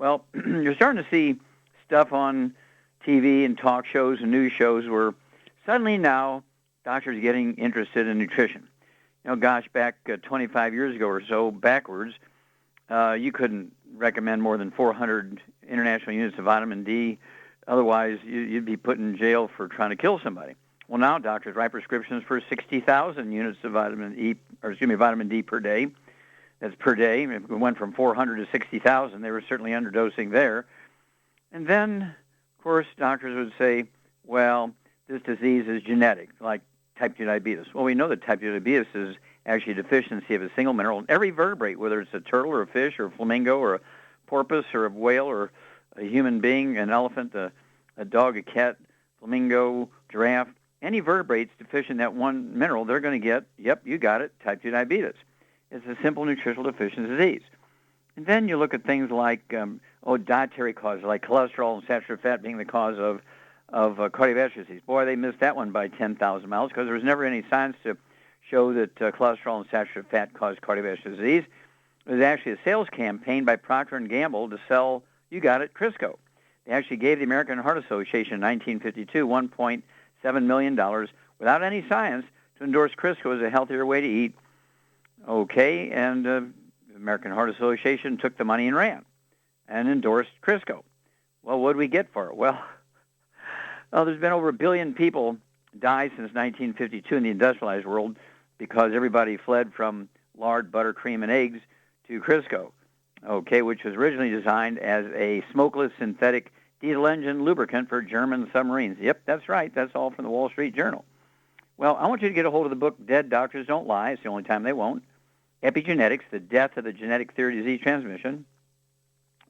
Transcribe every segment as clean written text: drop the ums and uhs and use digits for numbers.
Well, you're starting to see stuff on TV and talk shows and news shows where suddenly now doctors are getting interested in nutrition. Gosh, back 25 years ago or so backwards, you couldn't recommend more than 400 international units of vitamin D. Otherwise, you'd be put in jail for trying to kill somebody. Well, now doctors write prescriptions for 60,000 units of vitamin D per day. That's per day. If we went from 400 to 60,000, they were certainly underdosing there. And then, of course, doctors would say, well, this disease is genetic, like type 2 diabetes. Well, we know that type 2 diabetes is actually a deficiency of a single mineral in every vertebrate, whether it's a turtle or a fish or a flamingo or a porpoise or a whale or a human being, an elephant, a dog, a cat, flamingo, giraffe. Any vertebrate's deficient in that one mineral, they're going to get, yep, you got it, type 2 diabetes. It's a simple nutritional deficiency disease. And then you look at things like dietary causes, like cholesterol and saturated fat being the cause of cardiovascular disease. Boy, they missed that one by 10,000 miles because there was never any science to show that cholesterol and saturated fat cause cardiovascular disease. It was actually a sales campaign by Procter & Gamble to sell, you got it, Crisco. They actually gave the American Heart Association in 1952 $1.7 million without any science to endorse Crisco as a healthier way to eat. Okay, and the American Heart Association took the money and ran and endorsed Crisco. Well, what did we get for it? Well, there's been over 1 billion people die since 1952 in the industrialized world because everybody fled from lard, butter, cream, and eggs to Crisco, okay, which was originally designed as a smokeless synthetic diesel engine lubricant for German submarines. Yep, that's right. That's all from the Wall Street Journal. Well, I want you to get a hold of the book Dead Doctors Don't Lie. It's the only time they won't. Epigenetics, The Death of the Genetic Theory of Disease Transmission,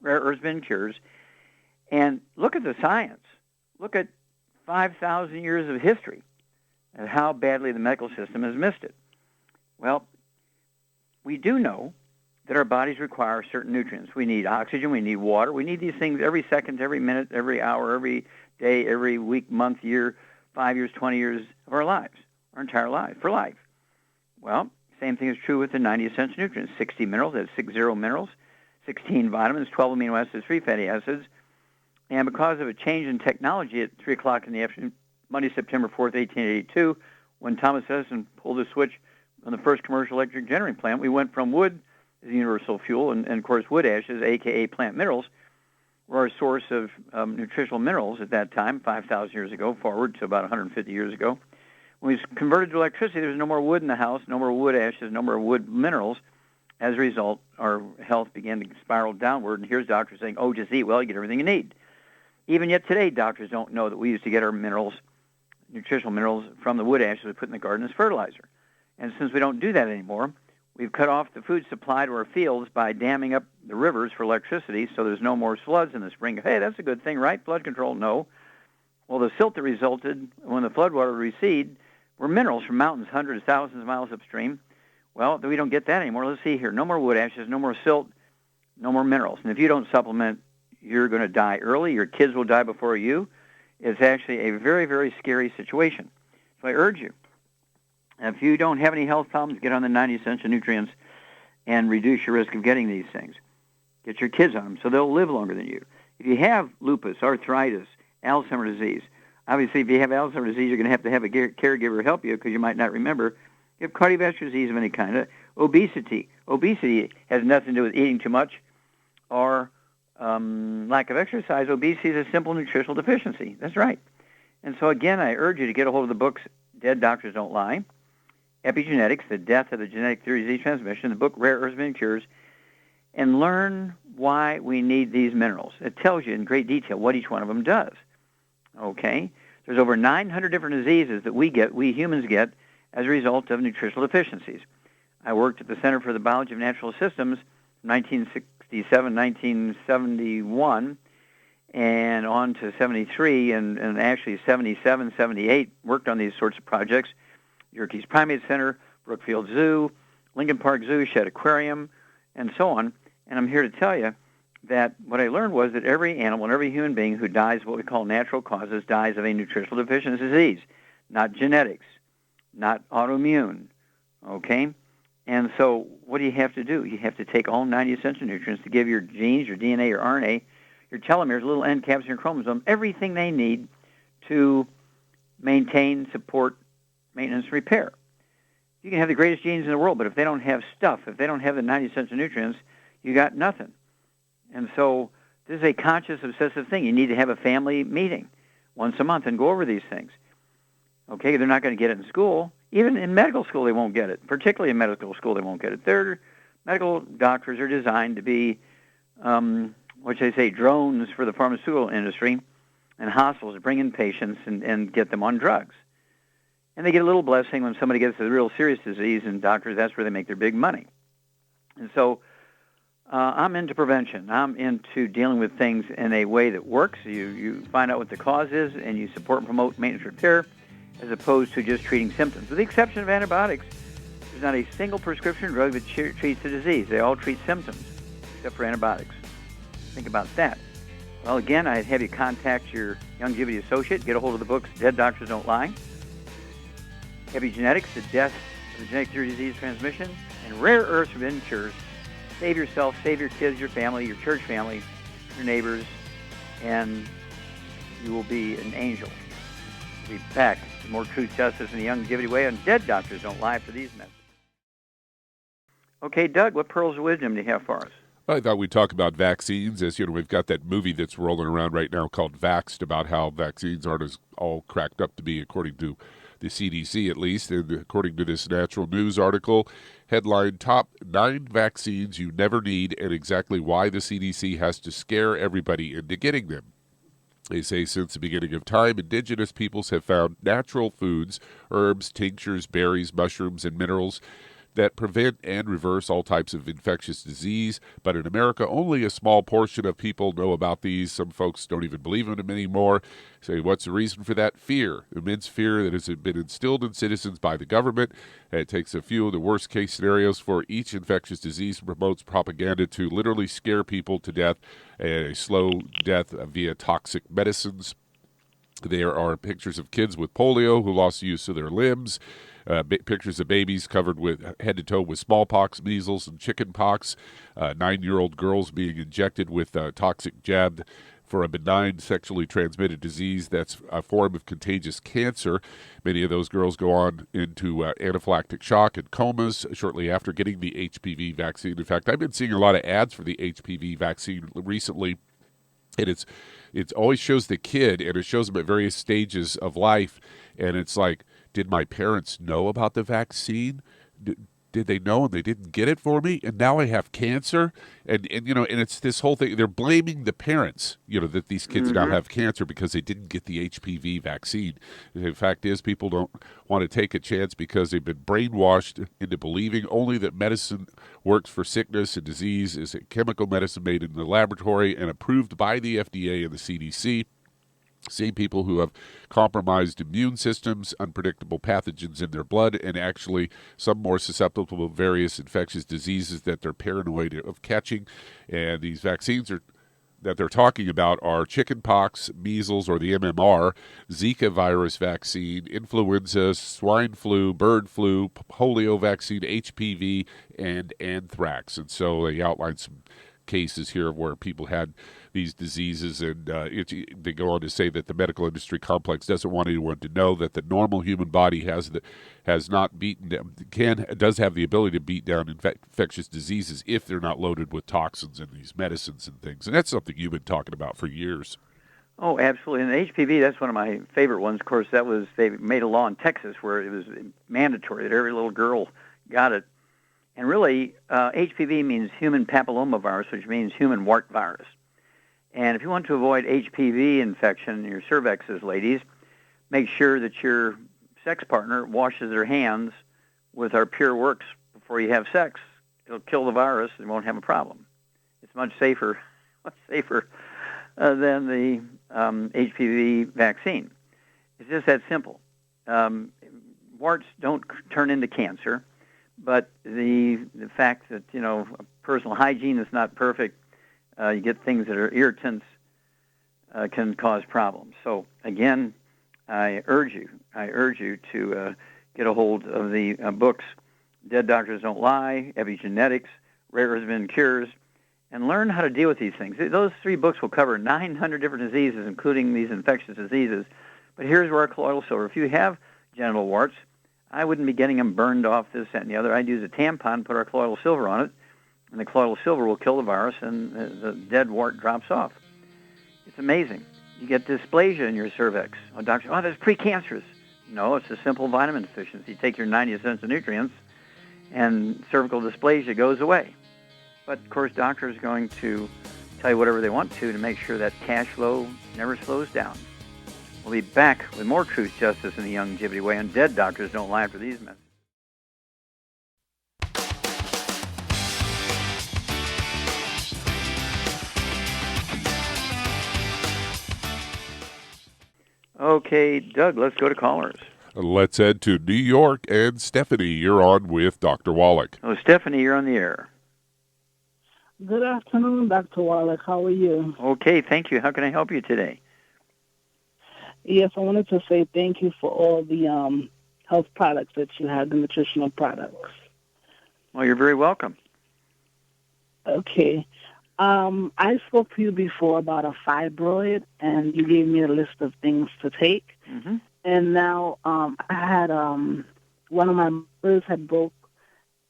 Rare Earths and Cures, and look at the science. Look at 5,000 years of history and how badly the medical system has missed it. Well, we do know that our bodies require certain nutrients. We need oxygen, we need water, we need these things every second, every minute, every hour, every day, every week, month, year, 5 years, 20 years of our lives, our entire life, for life. Well, same thing is true with the 90 essential nutrients. 60 minerals, that's 60 minerals, 16 vitamins, 12 amino acids, 3 fatty acids. And because of a change in technology at 3 o'clock in the afternoon, Monday, September 4th, 1882, when Thomas Edison pulled the switch on the first commercial electric generating plant, we went from wood as the universal fuel, and of course wood ashes, a.k.a. plant minerals, were our source of nutritional minerals at that time, 5,000 years ago, forward to about 150 years ago. When we converted to electricity, there was no more wood in the house, no more wood ashes, no more wood minerals. As a result, our health began to spiral downward, and here's doctors saying, oh, just eat well, you get everything you need. Even yet today, doctors don't know that we used to get our minerals, nutritional minerals, from the wood ashes we put in the garden as fertilizer. And since we don't do that anymore, we've cut off the food supply to our fields by damming up the rivers for electricity so there's no more floods in the spring. Hey, that's a good thing, right? Flood control? No. Well, the silt that resulted when the floodwater recede were minerals from mountains hundreds, thousands of miles upstream. Well, we don't get that anymore. Let's see here. No more wood ashes, no more silt, no more minerals. And if you don't supplement, you're going to die early. Your kids will die before you. It's actually a very, very scary situation. So I urge you, if you don't have any health problems, get on the 90 essential nutrients and reduce your risk of getting these things. Get your kids on them so they'll live longer than you. If you have lupus, arthritis, Alzheimer's disease, obviously if you have Alzheimer's disease, you're going to have a caregiver help you because you might not remember. You have cardiovascular disease of any kind. Obesity. Obesity has nothing to do with eating too much or lack of exercise. Obesity is a simple nutritional deficiency. That's right. And so, again, I urge you to get a hold of the books Dead Doctors Don't Lie, Epigenetics, The Death of the Genetic Theory of Disease Transmission, the book Rare Earths and Cures, and learn why we need these minerals. It tells you in great detail what each one of them does. Okay? There's over 900 different diseases that we humans get, as a result of nutritional deficiencies. I worked at the Center for the Biology of Natural Systems from 1967, 1971, and on to 73, and actually 77, 78, worked on these sorts of projects. Yerkes Primate Center, Brookfield Zoo, Lincoln Park Zoo, Shedd Aquarium, and so on. And I'm here to tell you that what I learned was that every animal and every human being who dies of what we call natural causes dies of a nutritional deficiency disease, not genetics, not autoimmune, okay? And so what do you have to do? You have to take all 90 essential nutrients to give your genes, your DNA, your RNA, your telomeres, little end caps in your chromosome, everything they need to maintain, support, maintenance, repair. You can have the greatest genes in the world, but if they don't have stuff, if they don't have the 90 essential nutrients, you got nothing. And so this is a conscious, obsessive thing. You need to have a family meeting once a month and go over these things. Okay, they're not going to get it in school. Even in medical school, they won't get it. Particularly in medical school, they won't get it. Their medical doctors are designed to be, what should I say, drones for the pharmaceutical industry and hospitals to bring in patients and get them on drugs. And they get a little blessing when somebody gets a real serious disease, and doctors, that's where they make their big money. And so I'm into prevention. I'm into dealing with things in a way that works. You find out what the cause is, and you support and promote maintenance repair, as opposed to just treating symptoms. With the exception of antibiotics, there's not a single prescription drug that treats the disease. They all treat symptoms, except for antibiotics. Think about that. Well, again, I'd have you contact your Youngevity associate, get a hold of the books, Dead Doctors Don't Lie, Epigenetics, The Death of the Genetic Theory of Disease Transmission, and Rare Earths Forbidden Cures. Save yourself, save your kids, your family, your church family, your neighbors, and you will be an angel. We'll be back with more Truth, Justice, and the Youngevity Way on Dead Doctors Don't Lie for these messages. Okay, Doug, what pearls of wisdom do you have for us? I thought we'd talk about vaccines. As you know, we've got that movie that's rolling around right now called Vaxxed about how vaccines aren't as all cracked up to be, according to the CDC at least. And according to this Natural News article, headline, Top 9 Vaccines You Never Need and Exactly Why the CDC Has to Scare Everybody Into Getting Them. They say since the beginning of time, indigenous peoples have found natural foods, herbs, tinctures, berries, mushrooms, and minerals that prevent and reverse all types of infectious disease. But in America, only a small portion of people know about these. Some folks don't even believe in them anymore. Say, what's the reason for that? Fear. Immense fear that has been instilled in citizens by the government. It takes a few of the worst case scenarios for each infectious disease and promotes propaganda to literally scare people to death, a slow death via toxic medicines. There are pictures of kids with polio who lost the use of their limbs. Pictures of babies covered with head to toe with smallpox, measles, and chickenpox. 9-year-old girls being injected with toxic jab for a benign sexually transmitted disease that's a form of contagious cancer. Many of those girls go on into anaphylactic shock and comas shortly after getting the HPV vaccine. In fact, I've been seeing a lot of ads for the HPV vaccine recently, and it always shows the kid, and it shows them at various stages of life, and it's like, did my parents know about the vaccine? Did they know and they didn't get it for me? And now I have cancer? And it's this whole thing. They're blaming the parents, that these kids now have cancer because they didn't get the HPV vaccine. The fact is, people don't want to take a chance because they've been brainwashed into believing only that medicine works for sickness and disease, is a chemical medicine made in the laboratory and approved by the FDA and the CDC. Same people who have compromised immune systems, unpredictable pathogens in their blood, and actually some more susceptible to various infectious diseases that they're paranoid of catching. And these vaccines that they're talking about are chickenpox, measles, or the MMR, Zika virus vaccine, influenza, swine flu, bird flu, polio vaccine, HPV, and anthrax. And so they outline some cases here where people had these diseases, and they go on to say that the medical industry complex doesn't want anyone to know that the normal human body does have the ability to beat down infectious diseases if they're not loaded with toxins in these medicines and things. And that's something you've been talking about for years. Oh, absolutely. And the HPV, that's one of my favorite ones. Of course, they made a law in Texas where it was mandatory that every little girl got it. And really, HPV means human papillomavirus, which means human wart virus. And if you want to avoid HPV infection in your cervixes, ladies, make sure that your sex partner washes their hands with our Pure Works before you have sex. It'll kill the virus and you won't have a problem. It's much safer than the HPV vaccine. It's just that simple. Warts don't turn into cancer. But the fact that, personal hygiene is not perfect, you get things that are irritants, can cause problems. So, again, I urge you to get a hold of the books, Dead Doctors Don't Lie, Epigenetics, Rare Has Been Cures, and learn how to deal with these things. Those 3 books will cover 900 different diseases, including these infectious diseases. But here's where our colloidal silver, if you have genital warts, I wouldn't be getting them burned off, this, that, and the other. I'd use a tampon, put our colloidal silver on it, and the colloidal silver will kill the virus, and the dead wart drops off. It's amazing. You get dysplasia in your cervix. Oh, doctor, that's precancerous. No, it's a simple vitamin deficiency. You take your 90 essential nutrients, and cervical dysplasia goes away. But, of course, doctors are going to tell you whatever they want to make sure that cash flow never slows down. We'll be back with more Truth, Justice, and the Youngevity Way on Dead Doctors Don't Lie after these messages. Okay, Doug, let's go to callers. Let's head to New York. And Stephanie, you're on with Dr. Wallach. Oh, Stephanie, you're on the air. Good afternoon, Dr. Wallach. How are you? Okay, thank you. How can I help you today? Yes, I wanted to say thank you for all the health products that you had, the nutritional products. Well, you're very welcome. Okay. I spoke to you before about a fibroid, and you gave me a list of things to take. Mm-hmm. And now I had one of my mothers had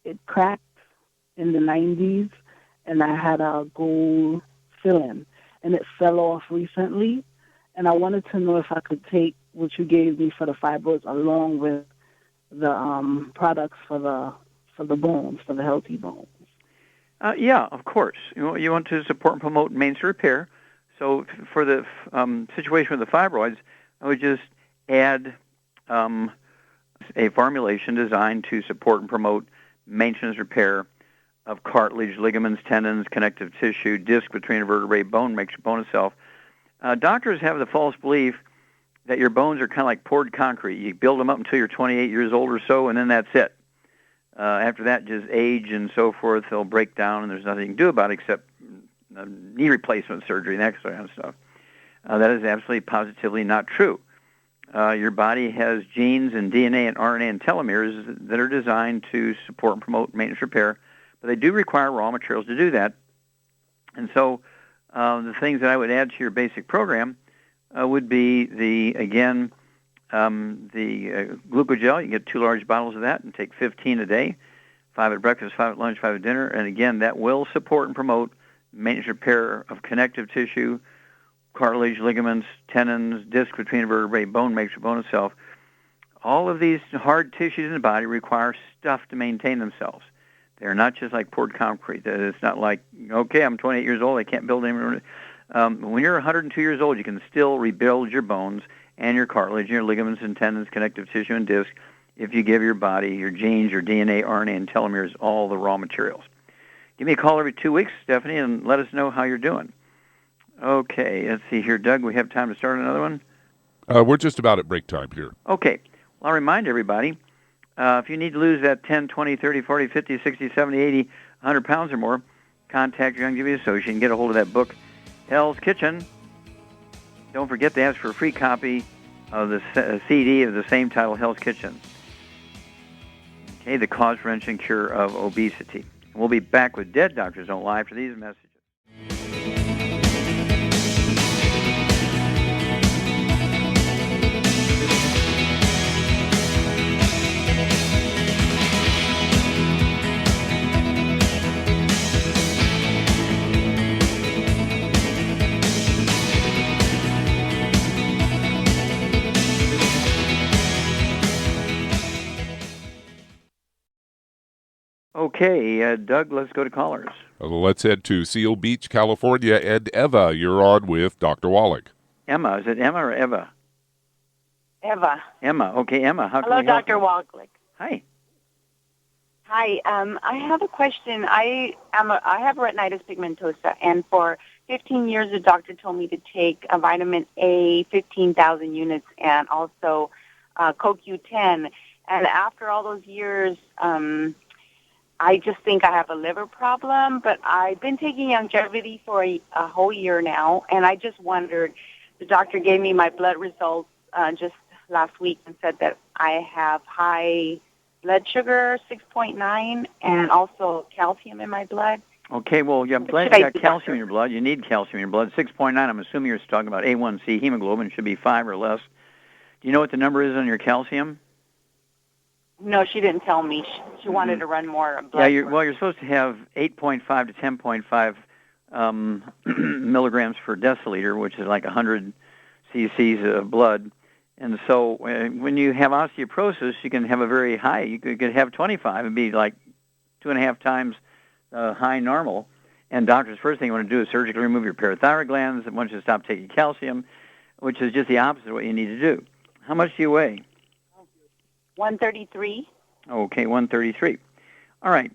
it cracked in the 90s, and I had a gold fill-in, and it fell off recently. And I wanted to know if I could take what you gave me for the fibroids along with the products for the bones, for the healthy bones. Yeah, of course. You want to support and promote maintenance repair. So for the situation with the fibroids, I would just add a formulation designed to support and promote maintenance repair of cartilage, ligaments, tendons, connective tissue, disc between the vertebrae, bone makes your bone itself. Doctors have the false belief that your bones are kind of like poured concrete. You build them up until you're 28 years old or so, and then that's it. After that, just age and so forth, they'll break down, and there's nothing you can do about it except knee replacement surgery and that kind of stuff. That is absolutely positively not true. Your body has genes and DNA and RNA and telomeres that are designed to support and promote maintenance repair, but they do require raw materials to do that. And so the things that I would add to your basic program would be the glucogel. You can get 2 large bottles of that and take 15 a day, 5 at breakfast, 5 at lunch, 5 at dinner. And again, that will support and promote maintenance repair of connective tissue, cartilage, ligaments, tendons, disc between the vertebrae, bone makes your bone itself. All of these hard tissues in the body require stuff to maintain themselves. They're not just like poured concrete. It's not like, okay, I'm 28 years old, I can't build any. When you're 102 years old, you can still rebuild your bones and your cartilage, your ligaments and tendons, connective tissue and disc, if you give your body, your genes, your DNA, RNA, and telomeres all the raw materials. Give me a call every 2 weeks, Stephanie, and let us know how you're doing. Okay, let's see here. Doug, we have time to start another one? We're just about at break time here. Okay. Well, I'll remind everybody, if you need to lose that 10, 20, 30, 40, 50, 60, 70, 80, 100 pounds or more, contact your Youngevity associate and get a hold of that book, Hell's Kitchen. Don't forget to ask for a free copy of the CD of the same title, Hell's Kitchen. Okay, the cause, prevention, and cure of obesity. And we'll be back with Dead Doctors Don't Lie after these messages. Okay, Doug, let's go to callers. Let's head to Seal Beach, California. And Eva, you're on with Dr. Wallach. Emma, is it Emma or Eva? Eva. Emma, okay, Emma, how can Hello, we help Dr. you? Wallach. Hi. Hi, I have a question. I have retinitis pigmentosa, and for 15 years, the doctor told me to take a vitamin A, 15,000 units, and also CoQ10. And after all those years, I just think I have a liver problem, but I've been taking Youngevity for a whole year now, and I just wondered, the doctor gave me my blood results just last week and said that I have high blood sugar 6.9 and also calcium in my blood. Okay, well, I'm glad you got calcium in your blood. You need calcium in your blood. 6.9, I'm assuming you're talking about A1C hemoglobin. It should be 5 or less. Do you know what the number is on your calcium? No, she didn't tell me. She wanted to run more blood. Yeah, you're supposed to have 8.5 to 10.5 milligrams per deciliter, which is like 100 cc's of blood. And so when you have osteoporosis, you can have a very high. You could have 25 and be like 2.5 times high normal. And doctors, first thing you want to do is surgically remove your parathyroid glands. And once you stop taking calcium, which is just the opposite of what you need to do. How much do you weigh? 133. Okay, 133. All right.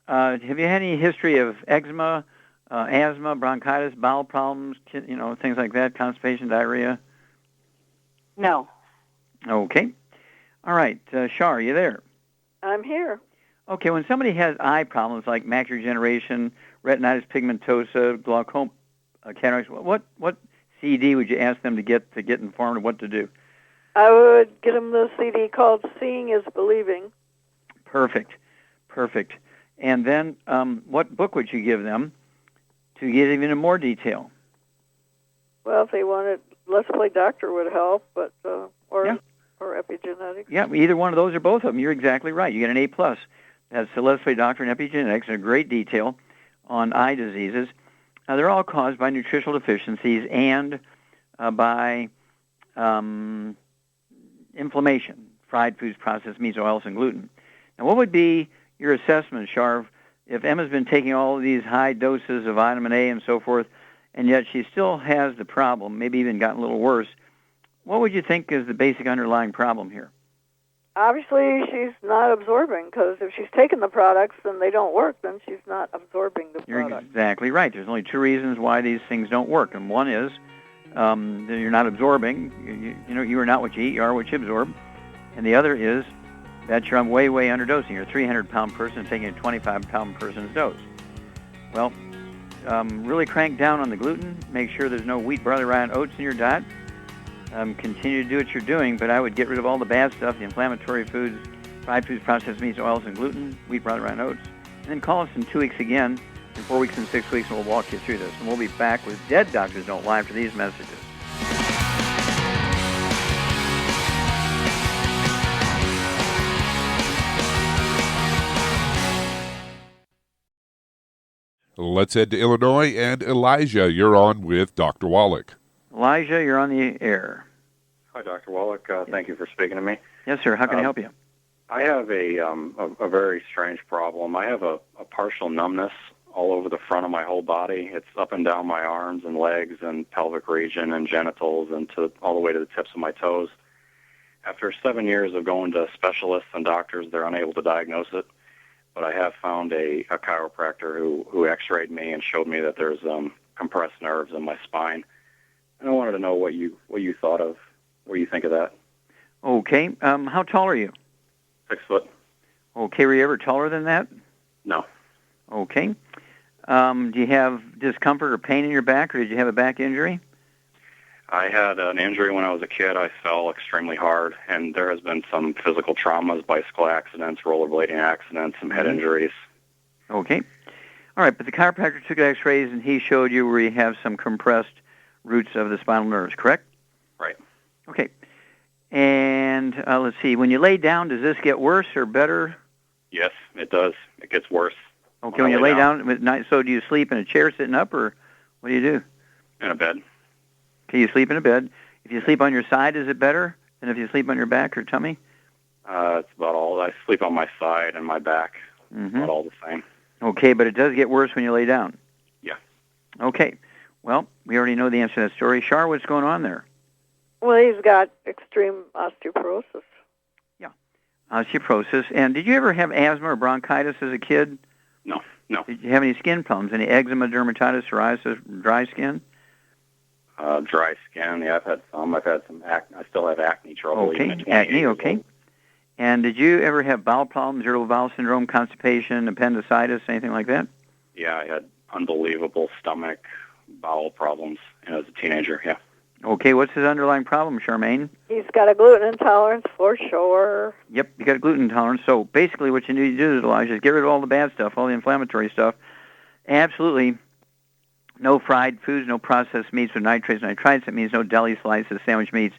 Have you had any history of eczema, asthma, bronchitis, bowel problems, things like that, constipation, diarrhea? No. Okay. All right. Shar, are you there? I'm here. Okay, when somebody has eye problems like macular degeneration, retinitis pigmentosa, glaucoma, cataracts, what CD would you ask them to get informed of what to do? I would get them the CD called Seeing is Believing. Perfect. And then what book would you give them to get even in more detail? Well, if they wanted, Let's Play Doctor would help, but or epigenetics. Yeah, either one of those or both of them. You're exactly right. You get an A+. That's the Let's Play Doctor and Epigenetics in great detail on eye diseases. They're all caused by nutritional deficiencies and by inflammation, fried foods, processed meats, oils, and gluten. Now, what would be your assessment, Sharv, if Emma's been taking all of these high doses of vitamin A and so forth, and yet she still has the problem, maybe even gotten a little worse? What would you think is the basic underlying problem here? Obviously, she's not absorbing, because if she's taking the products and they don't work, then she's not absorbing the You're product. exactly right. There's only two reasons why these things don't work, and one is that you're not absorbing. You are not what you eat, you are what you absorb. And the other is that you're way underdosing. You're a 300-pound person taking a 25-pound person's dose. Well, really crank down on the gluten. Make sure there's no wheat, barley, rye, and oats in your diet. Continue to do what you're doing, but I would get rid of all the bad stuff, the inflammatory foods, fried foods, processed meats, oils, and gluten, wheat, barley, rye, and oats. And then call us in 2 weeks again, in 4 weeks and 6 weeks, and we'll walk you through this. And we'll be back with Dead Doctors Don't Lie after these messages. Let's head to Illinois, and Elijah, you're on with Dr. Wallach. Elijah, you're on the air. Hi, Dr. Wallach. Thank you for speaking to me. Yes, sir. How can I help you? I have a very strange problem. I have a partial numbness all over the front of my whole body. It's up and down my arms and legs and pelvic region and genitals and all the way to the tips of my toes. After 7 years of going to specialists and doctors, they're unable to diagnose it. But I have found a chiropractor who x-rayed me and showed me that there's compressed nerves in my spine. And I wanted to know what you thought of, what you think of that. Okay. How tall are you? 6 foot. Okay. Were you ever taller than that? No. Okay. Do you have discomfort or pain in your back, or did you have a back injury? I had an injury when I was a kid. I fell extremely hard, and there has been some physical traumas, bicycle accidents, rollerblading accidents, some head injuries. Okay. All right, but the chiropractor took x-rays, and he showed you where you have some compressed roots of the spinal nerves, correct? Right. Okay. And let's see, when you lay down, does this get worse or better? Yes, it does. It gets worse. Okay, when you lay down at night, so do you sleep in a chair sitting up, or what do you do? In a bed. Okay, you sleep in a bed. If you sleep on your side, is it better than if you sleep on your back or tummy? It's about all. I sleep on my side and my back. About all the same. Okay, but it does get worse when you lay down. Yeah. Okay. Well, we already know the answer to that story. Shar, what's going on there? Well, he's got extreme osteoporosis. Yeah, osteoporosis. And did you ever have asthma or bronchitis as a kid? No. Did you have any skin problems? Any eczema, dermatitis, psoriasis, dry skin? Dry skin. Yeah, I've had some. I've had some acne. I still have acne trouble. Okay, acne. Okay. And did you ever have bowel problems, irritable bowel syndrome, constipation, appendicitis, anything like that? Yeah, I had unbelievable stomach, bowel problems as a teenager. Yeah. Okay, what's his underlying problem, Charmaine? He's got a gluten intolerance for sure. Yep, you got a gluten intolerance. So basically what you need to do, Elijah, is get rid of all the bad stuff, all the inflammatory stuff. Absolutely no fried foods, no processed meats with nitrates, nitrites. That means no deli slices, sandwich meats,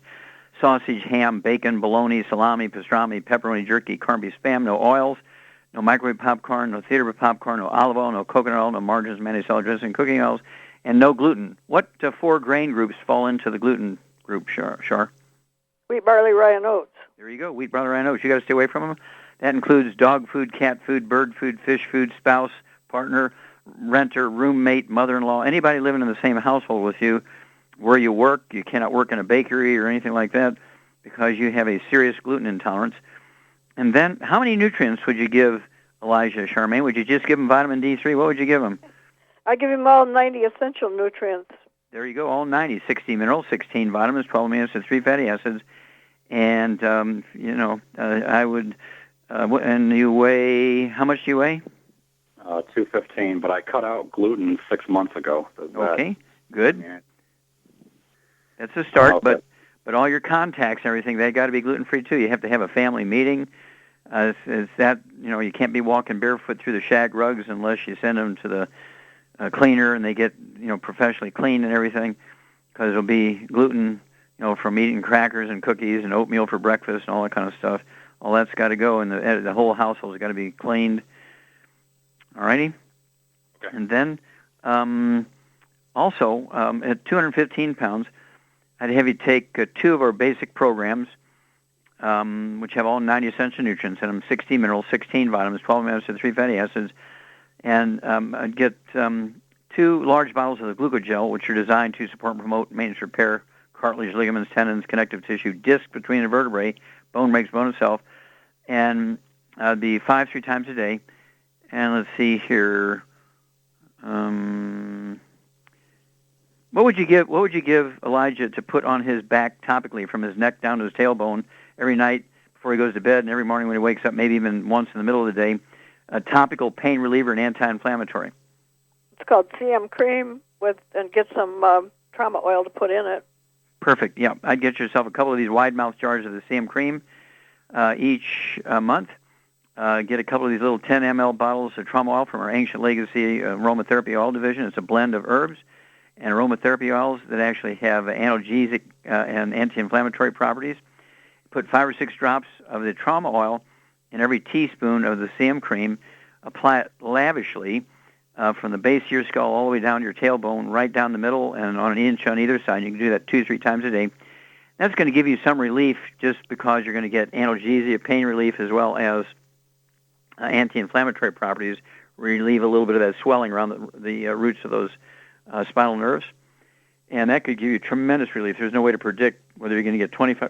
sausage, ham, bacon, bologna, salami, pastrami, pepperoni, jerky, corned beef, spam, no oils, no microwave popcorn, no theater popcorn, no olive oil, no coconut oil, no margarines, mayonnaise, salad dressing, cooking oils, and no gluten. What 4 grain groups fall into the gluten group, Shar? Wheat, barley, rye, and oats. There you go. Wheat, barley, rye, and oats. You got to stay away from them. That includes dog food, cat food, bird food, fish food, spouse, partner, renter, roommate, mother-in-law, anybody living in the same household with you. Where you work, you cannot work in a bakery or anything like that because you have a serious gluten intolerance. And then, how many nutrients would you give Elijah, Charmaine? Would you just give him vitamin D3? What would you give him? I give him all 90 essential nutrients. There you go, all 90. 60 minerals, 16 vitamins, 12 amino acids, 3 fatty acids. And, I would, and you weigh, how much do you weigh? 215, but I cut out gluten 6 months ago. Okay, good. Yeah. That's a start, but all your contacts and everything, they got to be gluten-free too. You have to have a family meeting. Is that, you can't be walking barefoot through the shag rugs unless you send them to the cleaner and they get, professionally cleaned and everything, because it'll be gluten, from eating crackers and cookies and oatmeal for breakfast and all that kind of stuff. All that's got to go, and the whole household's got to be cleaned. All righty? Okay. And then also, at 215 pounds, I'd have you take 2 of our basic programs, which have all 90 essential nutrients in them, 60 minerals, 16 vitamins, 12 amino acids, 3 fatty acids, and I'd get 2 large bottles of the glucogel, which are designed to support and promote maintenance repair, cartilage, ligaments, tendons, connective tissue, disc between the vertebrae, bone breaks bone itself, and I'd be 5 3 times a day. And let's see here. What would you give Elijah to put on his back topically from his neck down to his tailbone every night before he goes to bed and every morning when he wakes up, maybe even once in the middle of the day? A topical pain reliever and anti-inflammatory. It's called CM cream and get some trauma oil to put in it. Perfect. Yeah, I'd get yourself a couple of these wide-mouth jars of the CM cream each month. Get a couple of these little 10 ml bottles of trauma oil from our Ancient Legacy Aromatherapy Oil Division. It's a blend of herbs and aromatherapy oils that actually have analgesic and anti-inflammatory properties. Put 5 or 6 drops of the trauma oil in every teaspoon of the CM cream. Apply it lavishly from the base of your skull all the way down to your tailbone, right down the middle, and on an inch on either side. You can do that 2 or 3 times a day. That's going to give you some relief just because you're going to get analgesia, pain relief, as well as anti-inflammatory properties, relieve a little bit of that swelling around the roots of those spinal nerves. And that could give you tremendous relief. There's no way to predict whether you're going to get 25%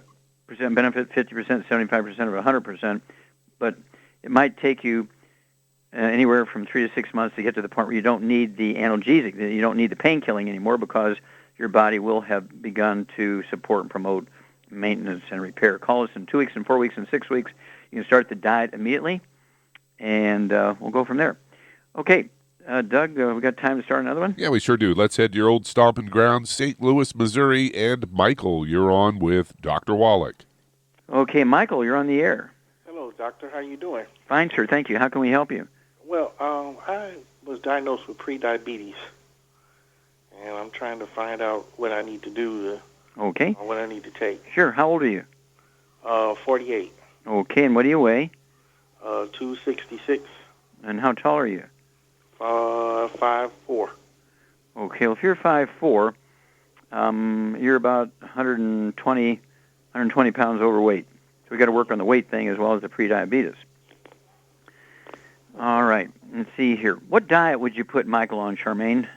benefit, 50%, 75%, or 100%, but it might take you anywhere from 3 to 6 months to get to the point where you don't need the analgesic, you don't need the pain killing anymore, because your body will have begun to support and promote maintenance and repair. Call us in 2 weeks and 4 weeks and 6 weeks. You can start the diet immediately, and we'll go from there. Okay, Doug, we got time to start another one? Yeah, we sure do. Let's head to your old stomping grounds, St. Louis, Missouri. And Michael, you're on with Dr. Wallach. Okay, Michael, you're on the air. Hello, doctor. How you doing? Fine, sir. Thank you. How can we help you? Well, I was diagnosed with prediabetes, and I'm trying to find out what I need to do Okay. or what I need to take. Sure. How old are you? 48. Okay, and what do you weigh? 266. And how tall are you? 5'4". Okay, well, if you're 5'4", you're about 120 pounds overweight. So we got to work on the weight thing as well as the prediabetes. All right, let's see here. What diet would you put Michael on, Charmaine?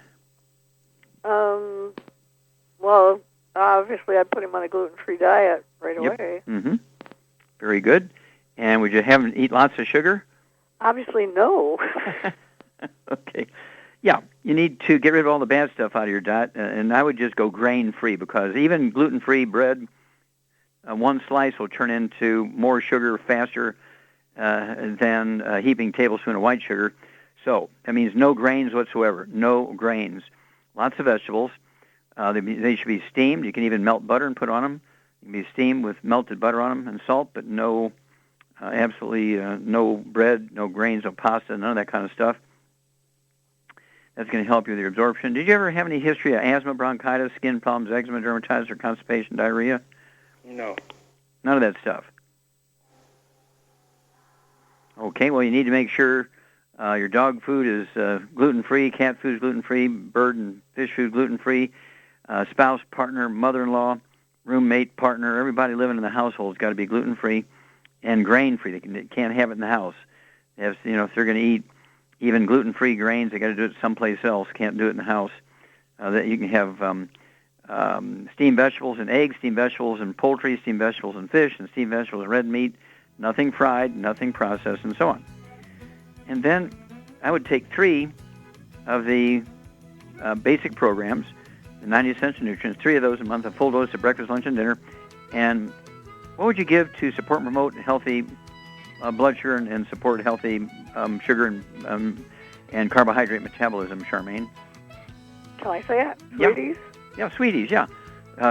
Well, obviously I'd put him on a gluten-free diet right away. Mm-hmm. Very good. And would you have him eat lots of sugar? Obviously, no. Okay. Yeah, you need to get rid of all the bad stuff out of your diet, and I would just go grain-free, because even gluten-free bread, one slice will turn into more sugar faster than a heaping tablespoon of white sugar. So that means no grains whatsoever, no grains. Lots of vegetables. They should be steamed. You can even melt butter and put on them. You can be steamed with melted butter on them and salt, but no, absolutely no bread, no grains, no pasta, none of that kind of stuff. That's going to help you with your absorption. Did you ever have any history of asthma, bronchitis, skin problems, eczema, dermatitis, or constipation, diarrhea? No. None of that stuff. Okay, well, you need to make sure your dog food is gluten-free, cat food is gluten-free, bird and fish food gluten-free, spouse, partner, mother-in-law, roommate, partner, everybody living in the household has got to be gluten-free and grain-free. They can't have it in the house. If they're going to eat even gluten-free grains, they got to do it someplace else. Can't do it in the house. That you can have steamed vegetables and eggs, steamed vegetables and poultry, steamed vegetables and fish, and steamed vegetables and red meat. Nothing fried, nothing processed, and so on. And then I would take 3 of the basic programs, the 90 essential nutrients, 3 of those a month, a full dose of breakfast, lunch, and dinner. And what would you give to support and promote healthy blood sugar and support healthy sugar and carbohydrate metabolism, Charmaine? Can I say it? Sweeties? Yeah, sweeties, yeah.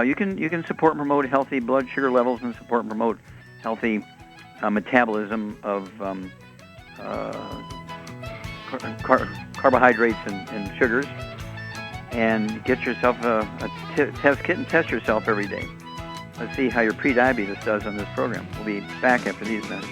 You can support and promote healthy blood sugar levels and support and promote healthy metabolism of carbohydrates and sugars, and get yourself a test kit and test yourself every day. Let's see how your prediabetes does on this program. We'll be back after these minutes.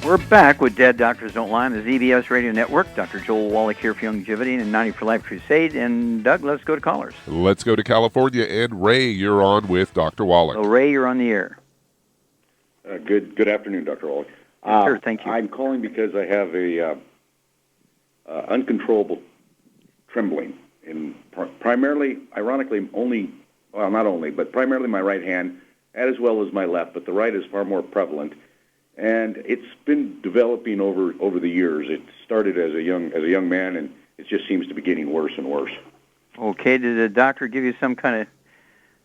We're back with Dead Doctors Don't Lie on the ZBS Radio Network. Dr. Joel Wallach here for Longevity and 90 for Life Crusade. And, Doug, let's go to callers. Let's go to California. And, Ray, you're on with Dr. Wallach. So, Ray, you're on the air. Good afternoon, Dr. Wallach. Sure, thank you. I'm calling because I have a uncontrollable trembling in primarily, ironically, primarily my right hand, as well as my left, but the right is far more prevalent. And it's been developing over the years. It started as a young man, and it just seems to be getting worse and worse. Okay. Did the doctor give you some kind of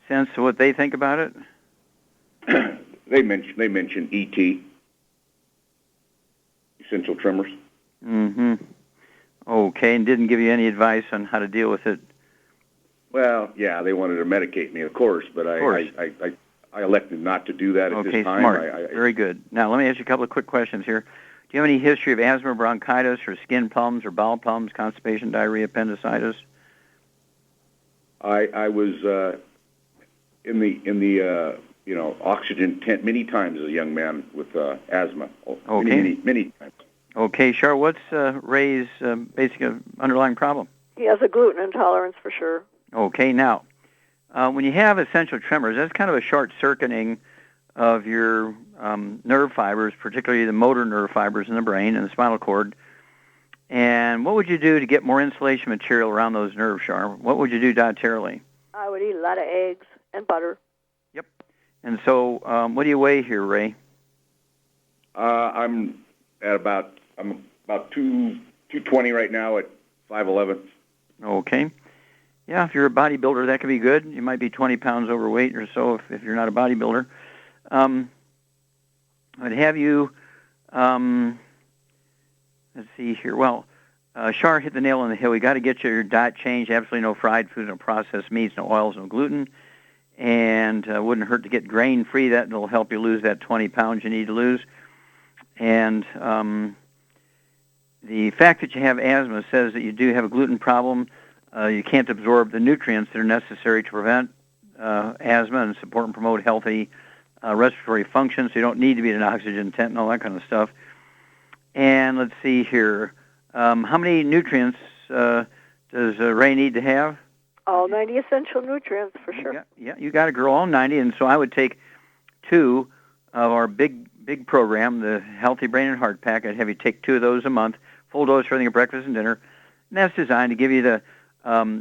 sense of what they think about it? They mentioned ET, essential tremors. Mm-hmm. Okay, and didn't give you any advice on how to deal with it? Well, yeah, they wanted to medicate me, of course, but I elected not to do that at this time. Okay, smart. Very good. Now, let me ask you a couple of quick questions here. Do you have any history of asthma, bronchitis, or skin problems, or bowel problems, constipation, diarrhea, appendicitis? I was in the oxygen tent many times as a young man with asthma. Okay. Many times. Okay, Char, what's Ray's basic underlying problem? He has a gluten intolerance for sure. Okay, now, when you have essential tremors, that's kind of a short-circuiting of your nerve fibers, particularly the motor nerve fibers in the brain and the spinal cord. And what would you do to get more insulation material around those nerves, Char? What would you do dietarily? I would eat a lot of eggs and butter. Yep. And so, what do you weigh here, Ray? I'm about 220 right now at 5'11". Okay. Yeah, if you're a bodybuilder, that could be good. You might be 20 pounds overweight or so if you're not a bodybuilder. I'd have you, let's see here. Well, Char hit the nail on the head. We got to get your diet changed. Absolutely no fried food, no processed meats, no oils, no gluten. And wouldn't hurt to get grain-free. That will help you lose that 20 pounds you need to lose. And the fact that you have asthma says that you do have a gluten problem. You can't absorb the nutrients that are necessary to prevent asthma and support and promote healthy respiratory function, so you don't need to be in an oxygen tent and all that kind of stuff. And let's see here. How many nutrients does Ray need to have? All 90 essential nutrients, for sure. Yeah, you got to grow all 90, and so I would take 2 of our big program, the Healthy Brain and Heart Pack. I'd have you take 2 of those a month, full dose for everything at breakfast and dinner. And that's designed to give you the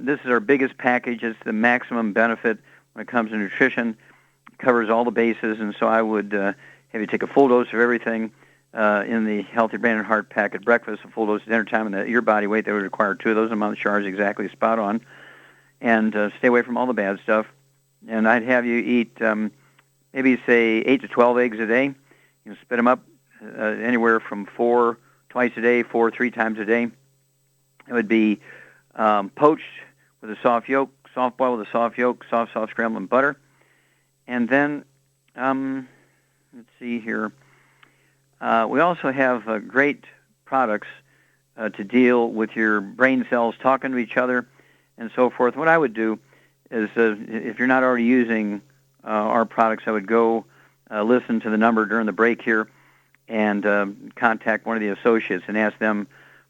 this is our biggest package. It's the maximum benefit when it comes to nutrition. It covers all the bases, and so I would have you take a full dose of everything in the Healthy Brain and Heart Pack at breakfast, a full dose at dinner time, and your body weight, they would require 2 of those a month. Char is exactly spot on. And stay away from all the bad stuff. And I'd have you eat maybe, say, 8 to 12 eggs a day. You know, spit them up anywhere from 4 twice a day, 4 3 times a day. It would be poached with a soft yolk, soft boiled with a soft yolk, soft scrambled in butter. And then, let's see here. We also have great products to deal with your brain cells talking to each other and so forth. What I would do is, if you're not already using our products, I would go listen to the number during the break here and contact one of the associates and ask them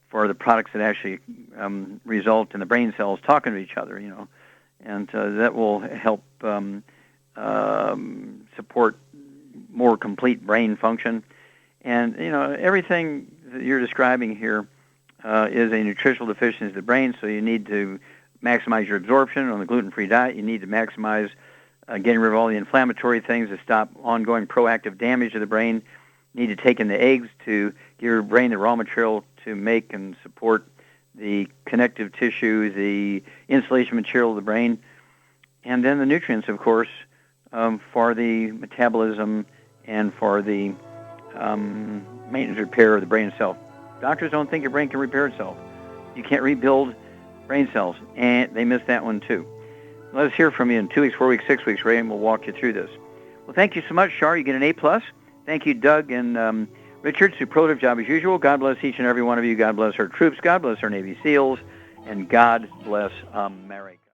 for the products that actually result in the brain cells talking to each other, you know. And that will help support more complete brain function. And, you know, everything that you're describing here is a nutritional deficiency of the brain, so you need to maximize your absorption on the gluten-free diet. You need to maximize getting rid of all the inflammatory things to stop ongoing proactive damage to the brain. You need to take in the eggs to give your brain the raw material to make and support the connective tissue, the insulation material of the brain, and then the nutrients, of course, for the metabolism and for the maintenance repair of the brain itself. Doctors don't think your brain can repair itself. You can't rebuild brain cells, and they miss that one too. Let us hear from you in 2 weeks, 4 weeks, 6 weeks, Ray, and we'll walk you through this. Well, thank you so much, Char. You get an A+. Thank you, Doug and Richard. Superlative job as usual. God bless each and every one of you. God bless our troops. God bless our Navy SEALs. And God bless America.